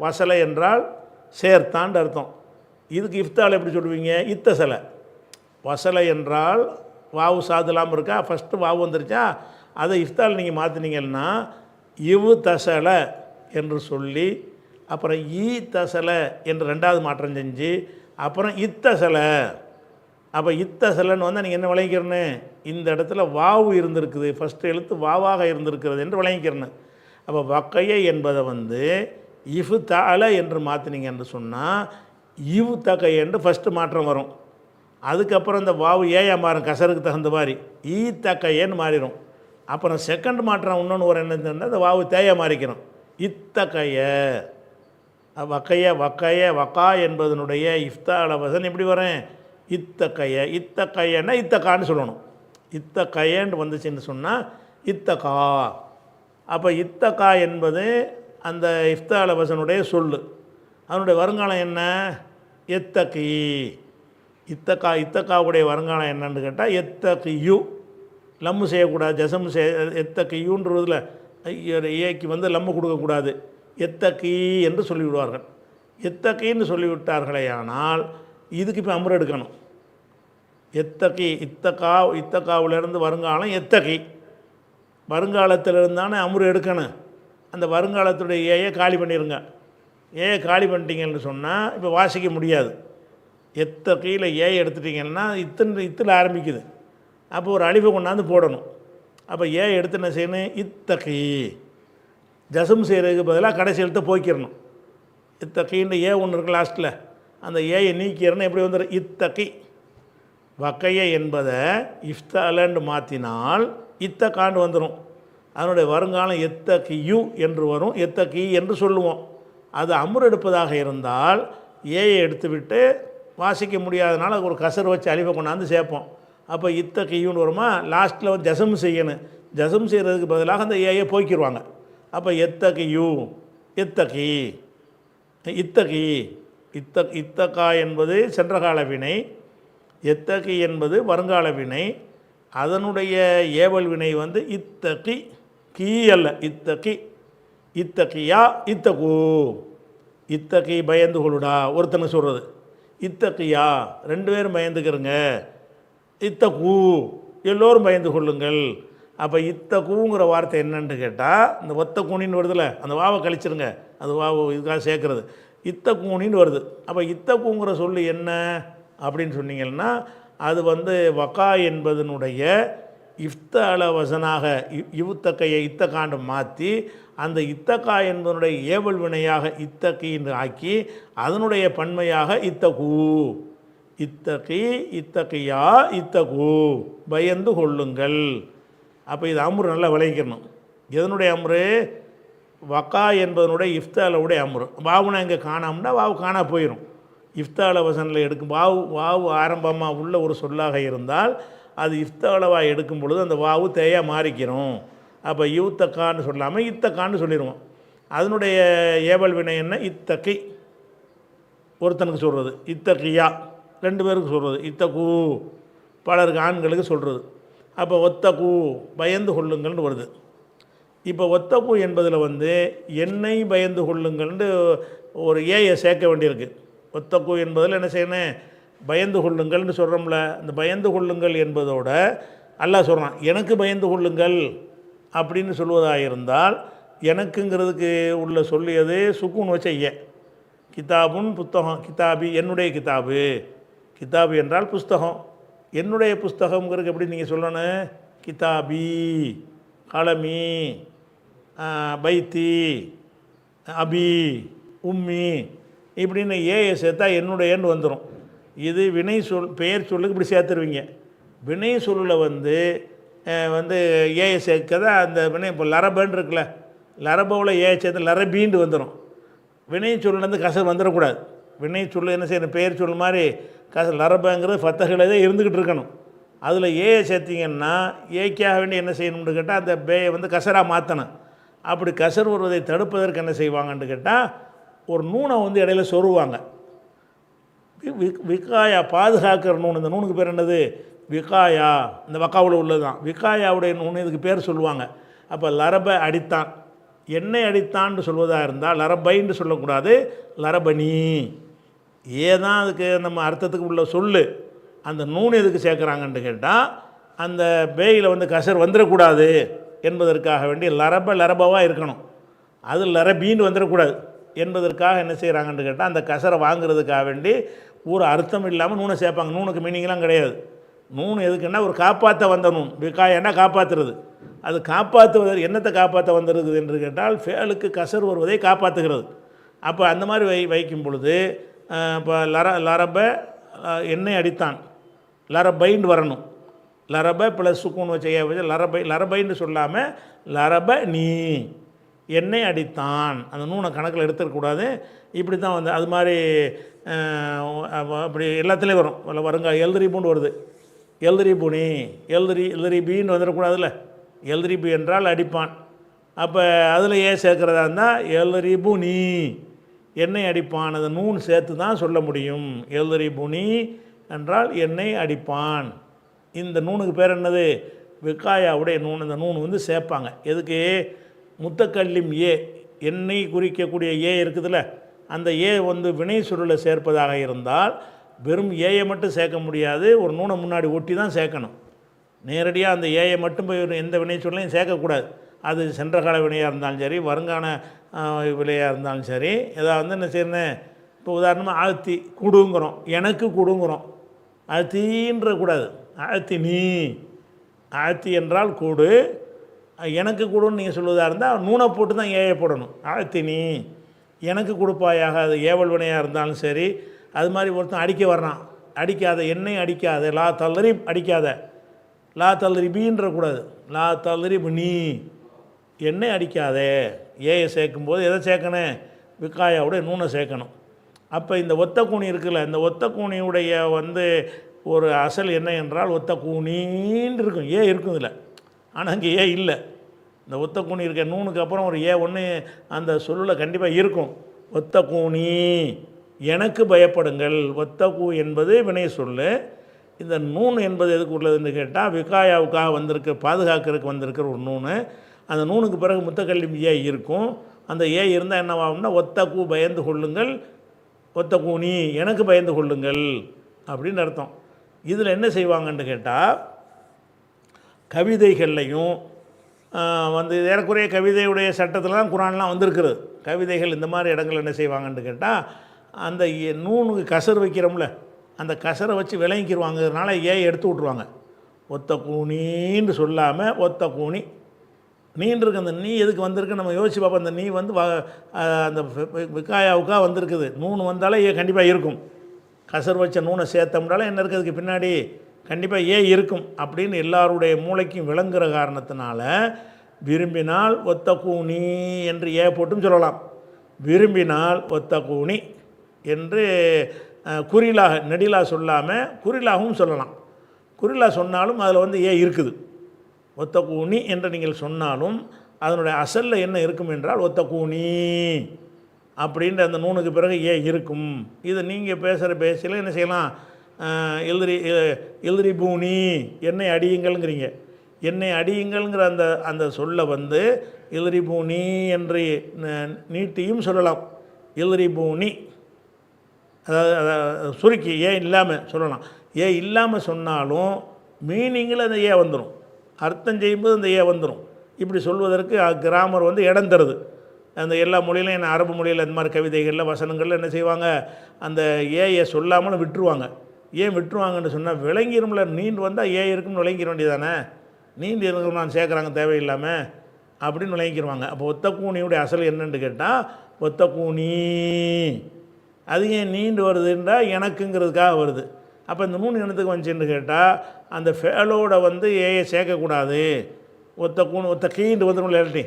S2: வசலை என்றால் சேர்த்தான்னு அர்த்தம். இதுக்கு இஃப்தால் எப்படி சொல்லுவீங்க? இத்தசலை. வசலை என்றால் வாவு சாதலாமல் இருக்கா, ஃபஸ்ட்டு வாவு வந்துருச்சா, அதை இஃப்தால் நீங்கள் மாற்றினீங்கன்னா இவு தசலை என்று சொல்லி அப்புறம் ஈ தசலை என்று ரெண்டாவது மாற்றம் செஞ்சு அப்புறம் இத்தசலை. அப்போ இத்தசலைன்னு வந்தால் நீங்கள் என்ன விளங்கிக்கிறன்னு, இந்த இடத்துல வாவு இருந்திருக்குது, ஃபஸ்ட்டு எழுத்து வாவாக இருந்திருக்கிறது என்று விளங்கிக்கிறன்னு. அப்போ வக்கையை என்பதை இஃபு தால என்று மாற்றினீங்க என்று சொன்னால் இவு தகை என்று ஃபஸ்ட்டு மாற்றம் வரும். அதுக்கப்புறம் இந்த வாவு ஏயா மாறும், கசருக்கு தகுந்த மாதிரி ஈ தக்கையன்னு மாறிடும். அப்புறம் செகண்ட் மாற்றம் இன்னொன்று ஒரு என்ன சொன்னால் அந்த வாவு தேயா மாறிக்கணும், இத்தகைய. வக்கைய வக்கா என்பதனுடைய இஃப்தால வசன் எப்படி வரேன்? இத்தகையன்னா இத்தக்கான்னு சொல்லணும். இத்தகையன்னு வந்துச்சுன்னு சொன்னால் இத்தகா. அப்போ இத்தகா என்பது அந்த இஃப்தால வசனுடைய சொல்லு. அதனுடைய வருங்காலம் என்ன? எத்தகி. இத்தக்காவுடைய வருங்காலம் என்னன்னு கேட்டால் எத்தகியு. லம்மு செய்யக்கூடாது, ஜசம் எத்தகியுன்றதில் ஏக்கு லம்மு கொடுக்கக்கூடாது, எத்தகி என்று சொல்லிவிடுவார்கள். எத்தகின்னு சொல்லிவிட்டார்களே ஆனால் இதுக்கு இப்போ அமர் எடுக்கணும். எத்தகி இத்தக்காவிலேருந்து வருங்காலம் எத்தகி, வருங்காலத்திலிருந்தானே அமர் எடுக்கணும். அந்த வருங்காலத்துடைய ஏயை காலி பண்ணிடுங்க. ஏயை காலி பண்ணிட்டீங்கன்னு சொன்னால் இப்போ வாசிக்க முடியாது. எத்தகையில் ஏயை எடுத்துட்டிங்கன்னா இத்தில் ஆரம்பிக்குது. அப்போ ஒரு அழிவை கொண்டாந்து போடணும். அப்போ ஏயை எடுத்து என்ன செய்யணும்? இத்தகி. ஜசம் செய்கிறதுக்கு பதிலாக கடைசி எழுத்தை போய்க்கிடணும். இத்தகின்ற ஏ ஒன்று இருக்குது லாஸ்ட்டில், அந்த ஏயை நீக்கிறன்னு எப்படி வந்துடும்? இத்தகி. வக்கையை என்பதை இஃப்தாலன்னு மாற்றினால் இத்தகாண்டு வந்துடும். அதனுடைய வருங்காலம் எத்தகியு என்று வரும், எத்தகி என்று சொல்லுவோம். அது அமுர் எடுப்பதாக இருந்தால் ஏயை எடுத்துவிட்டு வாசிக்க முடியாதனால ஒரு கசர் வச்சு அழிவை கொண்டாந்து சேர்ப்போம். அப்போ இத்தகியுன்னு வருமா, லாஸ்ட்டில் ஜசம் செய்யணும். ஜசம் செய்கிறதுக்கு பதிலாக அந்த ஏயை போய்க்கிடுவாங்க. அப்போ எத்தகியு, எத்தகி, இத்தகா என்பது சென்றகால வினை, எத்தகி என்பது வருங்கால வினை. அதனுடைய ஏவல் வினை இத்தகி, கீ அல்ல, இத்தகி. இத்தகியா இத்தகு. இத்தகி பயந்து கொள்ளுடா ஒருத்தனை சொல்கிறது, இத்தகியா ரெண்டு பேரும் பயந்துக்கிறங்க, இத்தகு எல்லோரும் பயந்து கொள்ளுங்கள். அப்போ இத்தகுங்கிற வார்த்தை என்னன்னு கேட்டால் இந்த ஒத்த கூனின்னு வருதுல்ல, அந்த வாவை கழிச்சிருங்க, அந்த வாவு இதுக்காக சேர்க்குறது, இத்தக்கூனின்னு வருது. அப்போ இத்தகுங்கிற சொல்லு என்ன அப்படின்னு சொன்னீங்கன்னா அது வக்கா என்பதனுடைய இஃப்தால வசனாக இவுத்தக்கையை இத்தக்காண்டு மாற்றி அந்த இத்தக்கா என்பதனுடைய ஏவல் வினையாக இத்தக்கின்னு ஆக்கி அதனுடைய பன்மையாக இத்தகு. இத்தகி, இத்தகியா, இத்தகு பயந்து கொள்ளுங்கள். அப்போ இது அம்ரு நல்லா விளைவிக்கணும். எதனுடைய அம்ரு? வக்கா என்பதனுடைய இஃப்தாலவுடைய அம்ரு. வாவுனா இங்கே காணாமன்னா வாவு காணா போயிடும். இஃப்தால வசனில் எடுக்கும் வாவு ஆரம்பமாக உள்ள ஒரு சொல்லாக இருந்தால் அது இஃப்தாலவாக எடுக்கும் பொழுது அந்த வாவு தேயா மாறிக்கிறோம். அப்போ யூத்தக்கான்னு சொல்லாமல் இத்தக்கான்னு சொல்லிடுவோம். அதனுடைய ஏவல் வினை என்ன? இத்தகி ஒருத்தனுக்கு சொல்கிறது, இத்தகியா ரெண்டு பேருக்கு சொல்கிறது, இத்தகு பலருக்கு ஆண்களுக்கு சொல்கிறது. அப்போ ஒத்தகு பயந்து கொள்ளுங்கள்னு வருது. இப்போ ஒத்தகு என்பதில் என்னை பயந்து கொள்ளுங்கள்னு ஒரு ஏயை சேர்க்க வேண்டியிருக்கு. ஒத்தகு என்பதில் என்ன செய்யணும்? பயந்து கொள்ளுங்கள்னு சொல்கிறோம்ல, அந்த பயந்து கொள்ளுங்கள் என்பதோட அல்லாஹ் சொல்கிறான் எனக்கு பயந்து கொள்ளுங்கள் அப்படின்னு சொல்வதாக இருந்தால் எனக்குங்கிறதுக்கு உள்ள சொல்லியது சுக்கூன் வச்ச ஏ. கிதாபுன் புத்தகம், கிதாபி என்னுடைய கிதாபு, கிதாபு என்றால் புஸ்தகம், என்னுடைய புஸ்தகங்கிறதுக்கு எப்படி நீங்கள் சொல்லணும்? கிதாபி, கலமி, பைத்தி, அபி, உம்மி இப்படின்னு ஏயை சேர்த்தா என்னுடையன்னு வந்துடும். இது வினை சொல், பெயர் சொல்லுக்கு இப்படி சேர்த்துருவீங்க. வினை சொல்லில் ஏயை சேர்க்கதா அந்த வினை. இப்போ லரபன்னு இருக்குல்ல, லரபவில் ஏயை சேர்த்து லரபீண்டு வந்துடும். வினை சொல்லேருந்து கசர் வந்துடக்கூடாது. வினை சொல்லு என்ன செய்யணும்? பெயர் சொல் மாதிரி கசர் லரபங்கிறது ஃபத்தகில் தான் இருந்துக்கிட்டு இருக்கணும். அதில் ஏயை சேர்த்திங்கன்னா ஏக்காக வேண்டி என்ன செய்யணும்னு கேட்டால் அந்த பேயை வந்து கசராக மாற்றணும். அப்படி கசர் வருவதை தடுப்பதற்கு என்ன செய்வாங்கன்னு கேட்டால் ஒரு நூனை வந்து இடையில சொருவாங்க. விகாயா பாதுகாக்கிற நூன். இந்த நூனுக்கு பேர் என்னது? விகாயா. இந்த வக்காவில் உள்ளது தான் விகாயாவுடைய நூன். இதுக்கு பேர் சொல்லுவாங்க. அப்போ லரப அடித்தான், எண்ணெய் அடித்தான்னு சொல்வதாக இருந்தால் லரபைன்னு சொல்லக்கூடாது, லரபனி. ஏதான் அதுக்கு நம்ம அர்த்தத்துக்கு உள்ள சொல்லு. அந்த நூன் எதுக்கு சேர்க்குறாங்கன்னு கேட்டால் அந்த பேயில் வந்து கசர் வந்துடக்கூடாது என்பதற்காக வேண்டி லரபாவாக இருக்கணும், அது லரபீன்னு வந்துடக்கூடாது என்பதற்காக என்ன செய்கிறாங்கன்னு கேட்டால் அந்த கசரை வாங்குறதுக்காக வேண்டி ஒரு அர்த்தம் இல்லாமல் நூனை சேர்ப்பாங்க. நூனுக்கு மீனிங்லாம் கிடையாது. நூன் எதுக்குன்னா ஒரு காப்பாற்ற வந்த நூன். விகாயன்னா காப்பாற்றுறது. அது காப்பாற்றுவது என்னத்தை காப்பாற்ற வந்துருக்குது என்று கேட்டால் ஃபேலுக்கு கசர் வருவதை காப்பாற்றுகிறது. அப்போ அந்த மாதிரி வைக்கும் பொழுது இப்போ லரப எண்ணெய் அடித்தான், லரபைன்னு வரணும். லரப ப்ளஸ் சுக்கூன் வச்சு லரபைன்னு சொல்லாமல் லரப நீ எண்ணெய் அடித்தான். அந்த நூனை கணக்கில் எடுத்துடக்கூடாது. இப்படி தான் வந்து அது மாதிரி அப்படி எல்லாத்துலேயும் வரும். வருங்க எல்தரிபுன்னு வருது, எல்தரிபுனி எல்தரிபின்னு வந்துடக்கூடாதுல்ல. எல்தரிபு என்றால் அடிப்பான். அப்போ அதில் ஏன் சேர்க்குறதா இருந்தால் எல்தரிபுனி எண்ணெய் அடிப்பான். அந்த நூன் சேர்த்து தான் சொல்ல முடியும். எல்தரிபுனி என்றால் எண்ணெய் அடிப்பான். இந்த நூனுக்கு பேர் என்னது? விகாயாவுடைய நூன். இந்த நூன் வந்து சேர்ப்பாங்க. எதுக்கு? முத்தக்கல்லிம் ஏ, எண்ணெய் குறிக்கக்கூடிய ஏ இருக்குதுல்ல, அந்த ஏ வந்து வினை சுருளை சேர்ப்பதாக இருந்தால் வெறும் ஏயை மட்டும் சேர்க்க முடியாது, ஒரு நூனை முன்னாடி ஒட்டி தான் சேர்க்கணும். நேரடியாக அந்த ஏயை மட்டும் போய் எந்த வினை சொல்லையும் சேர்க்கக்கூடாது. அது சென்ற கால வினையாக இருந்தாலும் சரி, வருங்கால விலையாக இருந்தாலும் சரி. ஏதாவது வந்து என்ன செய்யணும்? இப்போ உதாரணமாக ஆழ்த்தி குடுங்கிறோம், எனக்கு குடுங்கிறோம், ஆழ்த்தின்ற கூடாது, ஆழ்த்தி நீ. ஆழ்த்தி என்றால் கூடு, எனக்கு கொடுன்னு நீங்கள் சொல்வதாக இருந்தால் நூனை போட்டு தான் ஏயை போடணும். ஆழ்த்தி நீ எனக்கு கொடுப்பாயாக. அது ஏவல் வினையாக இருந்தாலும் சரி. அது மாதிரி ஒருத்தன் அடிக்க வர்றான், அடிக்காத, எண்ணெய் அடிக்காத, லா தல்லறி அடிக்காத, லா தல்லறிபின்ற கூடாது, லா தல்லறிபு நீ எண்ணெய் அடிக்காதே. ஏயை சேர்க்கும்போது எதை சேர்க்கணும்? விகாயாவுடைய நூனை சேர்க்கணும். அப்போ இந்த ஒத்த கூனி இருக்குல்ல, இந்த ஒத்த கூனியுடைய வந்து ஒரு அசல் என்ன என்றால் ஒத்த கூனின்னு இருக்கும். ஏ இருக்கும் இதில், ஆனால் அங்கே ஏ இல்லை. இந்த ஒத்த கூனி இருக்க நூனுக்கு அப்புறம் ஒரு ஏ ஒன்று அந்த சொல்லில் கண்டிப்பாக இருக்கும். ஒத்த கூனி எனக்கு பயப்படுங்கள். ஒத்த கூ என்பது வினை சொல்லு. இந்த நூன் என்பது எதுக்கு உள்ளதுன்னு கேட்டால் விகாயாவுக்காக வந்திருக்கு, பாதுகாக்கிறதுக்கு வந்திருக்கிற ஒரு நூனு. அந்த நூனுக்கு பிறகு முத்தக்கல்வி ஏ இருக்கும். அந்த ஏ இருந்தால் என்னவாகும்னா ஒத்த கூ பயந்து கொள்ளுங்கள், ஒத்த கூனி எனக்கு பயந்து கொள்ளுங்கள் அப்படின்னு அர்த்தம். இதில் என்ன செய்வாங்கன்னு கேட்டால் கவிதைகள்லையும் வந்து ஏறக்குறைய கவிதையுடைய சட்டத்தில் தான் குரான்லாம் வந்திருக்கிறது. கவிதைகள் இந்த மாதிரி இடங்கள் என்ன செய்வாங்கன்னு கேட்டால் அந்த நூனுக்கு கசர் வைக்கிறோம்ல, அந்த கசரை வச்சு விளங்கிக்கிடுவாங்கிறதுனால ஏயை எடுத்து விட்ருவாங்க. ஒத்த கூனின்னு சொல்லாமல் ஒத்த கூனி நீன்றிருக்கு. அந்த நீ எதுக்கு வந்திருக்கு நம்ம யோசிச்சு பார்ப்போம். அந்த நீ வந்து அந்த விகாயாவுக்காக வந்திருக்குது. நூன் வந்தாலே ஏ கண்டிப்பாக இருக்கும். கசர் வச்ச நூனை சேர்த்தோம்னால என்ன இருக்கிறதுக்கு பின்னாடி கண்டிப்பாக ஏ இருக்கும் அப்படின்னு எல்லாருடைய மூளைக்கும் விளங்குகிற காரணத்தினால விரும்பினால் ஒத்த கூனி என்று ஏ போட்டும் சொல்லலாம், விரும்பினால் ஒத்த கூனி என்று குறிலாக நெடிலா சொல்லாமல் குறிலாகவும் சொல்லலாம். குறிலா சொன்னாலும் அதில் வந்து ஏ இருக்குது. ஒத்த கூனி என்று நீங்கள் சொன்னாலும் அதனுடைய அசலில் என்ன இருக்கும் என்றால் ஒத்த கூனி அப்படின்ற அந்த நூனுக்கு பிறகு ஏ இருக்கும். இதை நீங்கள் பேசுகிற பேசல என்ன செய்யலாம்? எழுதிரி பூனி என்னை அடியுங்கள்ங்கிறீங்க. என்னை அடியுங்கள்ங்கிற அந்த சொல்ல வந்து எழுதிரி பூனி என்று நீட்டியும் சொல்லலாம். எழுதிரி பூனி அதாவது சுருக்கி ஏ இல்லாமல் சொல்லலாம். ஏ இல்லாமல் சொன்னாலும் மீனிங்கில் அந்த ஏ வந்துடும், அர்த்தம் செய்யும்போது அந்த ஏ வந்துடும். இப்படி சொல்வதற்கு கிராமர் வந்து இடம் தருது. அந்த எல்லா மொழியிலும் என்ன அரபு மொழியில் இந்த மாதிரி கவிதைகளில் வசனங்களில் என்ன செய்வாங்க? அந்த ஏயை சொல்லாமலும் விட்டுருவாங்க. ஏன் விட்டுருவாங்கன்னு சொன்னால் விளங்கிரும்ல, நீண்டு வந்தால் ஏ இருக்குன்னு விளங்கிற வேண்டியதானே. நீண்டு இருக்கணும் நான் சேர்க்குறாங்க தேவையில்லாமல் அப்படின்னு விளங்கிடுவாங்க. அப்போ ஒத்த கூனியுடைய அசல் என்னன்னு கேட்டால் ஒத்த கூனி. அது ஏன் நீண்டு வருதுன்றா எனக்குங்கிறதுக்காக வருது. அப்போ இந்த நூன் இனத்துக்கு வந்துச்சுன்னு கேட்டால் அந்த ஃபேலோட வந்து ஏயை சேர்க்கக்கூடாது. ஒத்த கூணு ஒத்த கீண்டு வந்துடும் இல்லாட்டி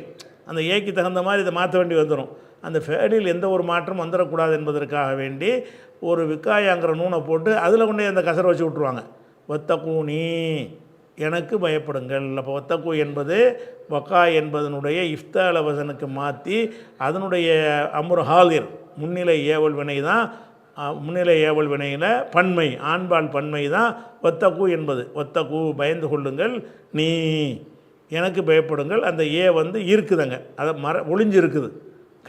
S2: அந்த ஏக்கு தகுந்த மாதிரி இதை மாற்ற வேண்டி வந்துடும். அந்த ஃபேடில் எந்த ஒரு மாற்றம் வந்துடக்கூடாது என்பதற்காக வேண்டி ஒரு விக்காயாங்கிற நூனை போட்டு அதில் கொண்டே அந்த கசரை வச்சு விட்ருவாங்க. வத்தக்கூனி எனக்கு பயப்படுங்கள். அப்போ வத்தக்கூ என்பது வக்கா என்பதனுடைய இஃப்தால வசனுக்கு மாற்றி அதனுடைய அம்ரு ஹாலிர் முன்னிலை ஏவல் வினை தான். முன்னிலை ஏவல் வினையில் பன்மை ஆண்பால் பன்மை தான் வத்தக்கூ என்பது. வத்தக்கூ பயந்து கொள்ளுங்கள், நீ எனக்கு பயப்படுங்கள். அந்த ஏ வந்து இருக்குதுங்க, அதை ஒளிஞ்சு இருக்குது,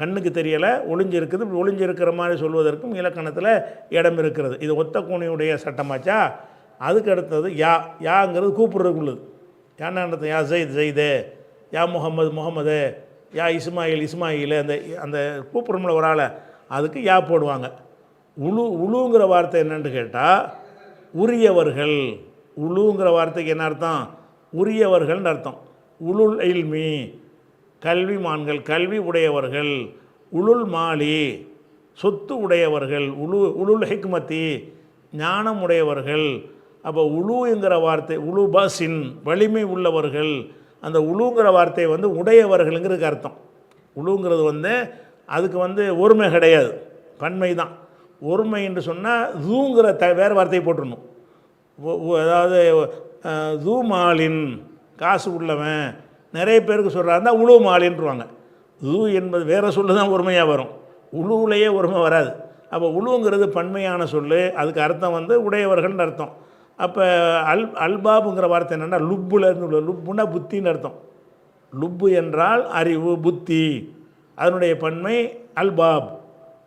S2: கண்ணுக்கு தெரியலை, ஒளிஞ்சு இருக்குது. ஒளிஞ்சு இருக்கிற மாதிரி சொல்வதற்கும் இலக்கணத்தில் இடம் இருக்கிறது. இது ஒத்தக்கூனியுடைய சட்டமாச்சா. அதுக்கு அடுத்தது யாங்கிறது கூப்பிட்றதுக்கு உள்ளது. யான்னு யா ஜெயித் ஜெயிதே, யா முகமது முகமது, யா இஸ்மாயில் இஸ்மாயில், அந்த அந்த கூப்பிட்றோம்ல ஒரு ஆளை, அதுக்கு யா போடுவாங்க. உளுங்கிற வார்த்தை என்னென்னு கேட்டால் உரியவர்கள். உளுங்கிற வார்த்தைக்கு என்ன அர்த்தம்? உரியவர்கள்னு அர்த்தம். உளுல் இல்மி கல்விமான்கள், கல்வி உடையவர்கள். உளுல் மாலி சொத்து உடையவர்கள். உளுல் ஹிக்மத்தி ஞானம் உடையவர்கள். அப்போ உளுங்கிற வார்த்தை உளு பசின் வலிமை உள்ளவர்கள். அந்த உளுங்கிற வார்த்தை வந்து உடையவர்களுங்கிறதுக்கு அர்த்தம். உளுங்கிறது வந்து அதுக்கு வந்து ஒருமை கிடையாது, பன்மை தான். ஒருமை என்று சொன்னால் ஜூங்கிற வேறு வார்த்தையை போட்டுடணும். அதாவது ஜூ மாலின் காசு உள்ளவன், நிறைய பேருக்கு சொல்கிறாருந்தா உழு மாலின்றுவாங்க. ஜூ என்பது வேறு சொல்லு தான் ஒருமையாக வரும், உழுவுலையே ஒருமை வராது. அப்போ உழுங்கிறது பன்மையான சொல், அதுக்கு அர்த்தம் வந்து உடையவர்கள்னு அர்த்தம். அப்போ அல்பாபுங்கிற வார்த்தை என்னென்னா லுப்புலேருந்து, லுப்புன்னா புத்தின்னு அர்த்தம். லுப்பு என்றால் அறிவு, புத்தி, அதனுடைய பன்மை அல்பாப்.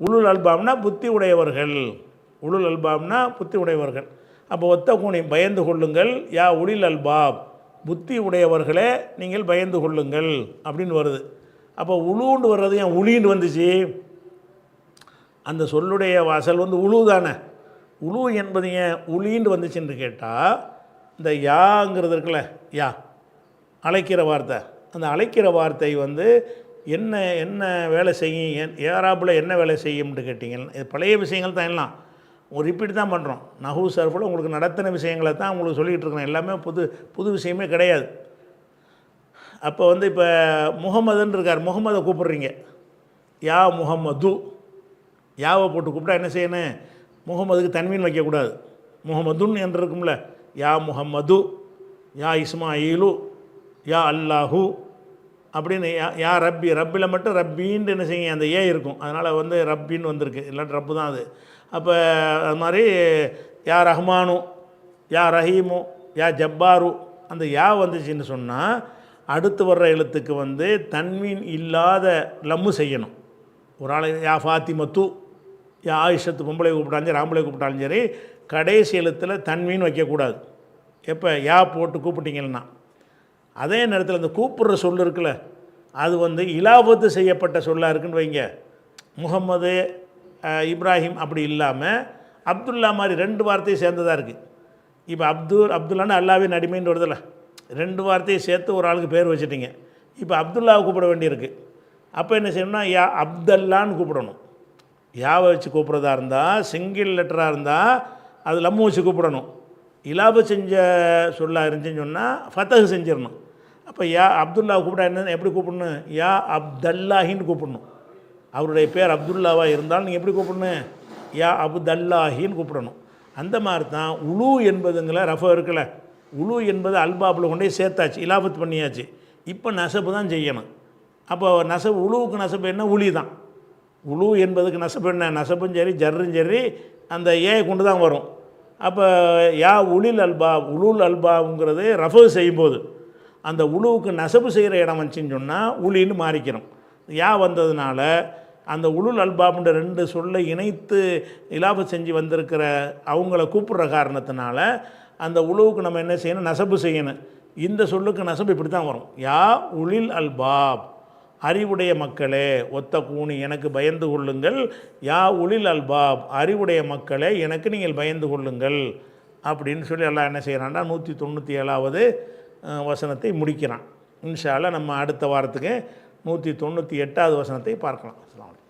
S2: உளுல் அல்பாப்னா புத்தி உடையவர்கள். உளுல் அல்பாப்னா புத்தி உடையவர்கள். அப்போ ஒத்தக்கூனி பயந்து கொள்ளுங்கள், யா உளில் அல்பாப் புத்தி உடையவர்களே நீங்கள் பயந்து கொள்ளுங்கள் அப்படின்னு வருது. அப்போ உளுன்னு வர்றது ஏன் உளின்னு வந்துச்சு? அந்த சொல்லுடைய வாசல் வந்து உழு தானே. உழு என்பது ஏன் உளின்னு வந்துச்சுன்னு கேட்டால், இந்த யாங்கிறது இருக்குல்ல, யா அழைக்கிற வார்த்தை, அந்த அழைக்கிற வார்த்தை வந்து என்ன என்ன வேலை செய்யும், ஏராப்பில் என்ன வேலை செய்யும்னு கேட்டிங்கன்னா, இது பழைய விஷயங்கள் தான், எல்லாம் ஒரு ரிப்பீட் தான் பண்ணுறோம். நஹூ சர்ஃபில் உங்களுக்கு நடத்தின விஷயங்களை தான் உங்களுக்கு சொல்லிகிட்டு இருக்கிறோம், எல்லாமே புது விஷயமே கிடையாது. அப்போ வந்து இப்போ முகமதுன்னு இருக்கார், முகமதை கூப்பிட்றீங்க, யா முகமது, யாவை போட்டு கூப்பிட்டா என்ன செய்யணும்? முகமதுக்கு தன்மீன் வைக்கக்கூடாது, முகமதுன்னு என்று இருக்கும்ல. யா முகம்மது, யா இஸ்மாயிலு, யா அல்லாஹூ அப்படின்னு யா ரப்பி, ரப்பில் மட்டும் ரப்பின்னு என்ன செய்யும், அந்த ஏ இருக்கும், அதனால் வந்து ரப்பின்னு வந்திருக்கு, இல்லாட்டி ரப்பு தான் அது. அப்போ அது மாதிரி யா ரஹ்மானு, யா ரஹீமு, யா ஜப்பாரு, அந்த யா வந்துச்சுன்னு சொன்னால் அடுத்து வர்ற எழுத்துக்கு வந்து தன்மீன் இல்லாத லம்மு செய்யணும். ஒரு ஆள் யா ஃபாத்திமத்து, யா ஆயிஷத்து பொம்பளை கூப்பிட்டாலும் சரி ஆம்பளை கூப்பிட்டாலும் சரி கடைசி எழுத்தில் தன்மீன் வைக்கக்கூடாது. எப்போ யா போட்டு கூப்பிட்டீங்கன்னா. அதே நேரத்தில் அந்த கூப்பிட்ற சொல் இருக்குல்ல, அது வந்து இலாபத்து செய்யப்பட்ட சொல்லாக இருக்குன்னு வைங்க. முகம்மது, இப்ராஹிம் அப்படி இல்லாமல் அப்துல்லா மாதிரி ரெண்டு வார்த்தையும் சேர்ந்ததாக இருக்குது. இப்போ அப்துல்லான்னு அல்லாவின் அடிமைன்னு வருதில்ல, ரெண்டு வார்த்தையை சேர்த்து ஒரு ஆளுக்கு பேர் வச்சுட்டிங்க. இப்போ அப்துல்லாவை கூப்பிட வேண்டியிருக்கு. அப்போ என்ன செய்யணும்னா யா அப்தல்லான்னு கூப்பிடணும். யாவை வச்சு கூப்பிட்றதா இருந்தால், சிங்கிள் லெட்டராக இருந்தால் அது லம்மு வச்சு கூப்பிடணும். இலாப செஞ்ச சொல்லாக இருந்துச்சுன்னு சொன்னால் ஃபத்தஹ் செஞ்சிடணும். அப்போ யா அப்துல்லாவை கூப்பிட என்ன எப்படி கூப்பிடணும்? யா அப்தல்லாஹின்னு கூப்பிடணும். அவருடைய பேர் அப்துல்லாவாக இருந்தாலும் நீங்கள் எப்படி கூப்பிடணும்? யா அப்தல்லாஹின்னு கூப்பிடணும். அந்த மாதிரி தான் உலு என்பதுங்கள ரஃப இருக்குல்ல, உலு என்பது அல்பாபில் கொண்டே சேர்த்தாச்சு, இலாபத்து பண்ணியாச்சு. இப்போ நசபு தான் செய்யணும். அப்போ நசபு, உலுவுக்கு நசபு என்ன? உளி தான். உலு என்பதுக்கு நசபு என்ன? நசபும் சரி ஜர்ரும் சரி அந்த ஏ கொண்டு தான் வரும். அப்போ யா உளில் அல்பாப், உலுல் அல்பாப்ங்கிறது ரஃபு செய்யும்போது அந்த உலுவுக்கு நசபு செய்கிற இடம் வந்துச்சின்னு சொன்னால் உளின்னு மாறிக்கிறோம். யா வந்ததுனால அந்த உலுல் அல்பாப்ன்ற ரெண்டு சொல்லை இணைத்து இலாபத் செஞ்சு வந்திருக்கிற அவங்கள கூப்பிட்ற காரணத்தினால அந்த உலுவுக்கு நம்ம என்ன செய்யணும்? நசபு செய்யணும். இந்த சொல்லுக்கு நசபு இப்படி தான் வரும். யா உளில் அல்பாப் அறிவுடைய மக்களே, ஒத்த கூணி எனக்கு பயந்து கொள்ளுங்கள். யா உளில் அல்பாப் அறிவுடைய மக்களே எனக்கு நீங்கள் பயந்து கொள்ளுங்கள் அப்படின்னு சொல்லி எல்லாம் என்ன செய்கிறான்டா 197வது வசனத்தை முடிக்கிறான். இன்ஷா அல்லாஹ் நம்ம அடுத்த வாரத்துக்கு 198வது வசனத்தை பார்க்கலாம். அஸ்ஸலாமு அலைக்கும்.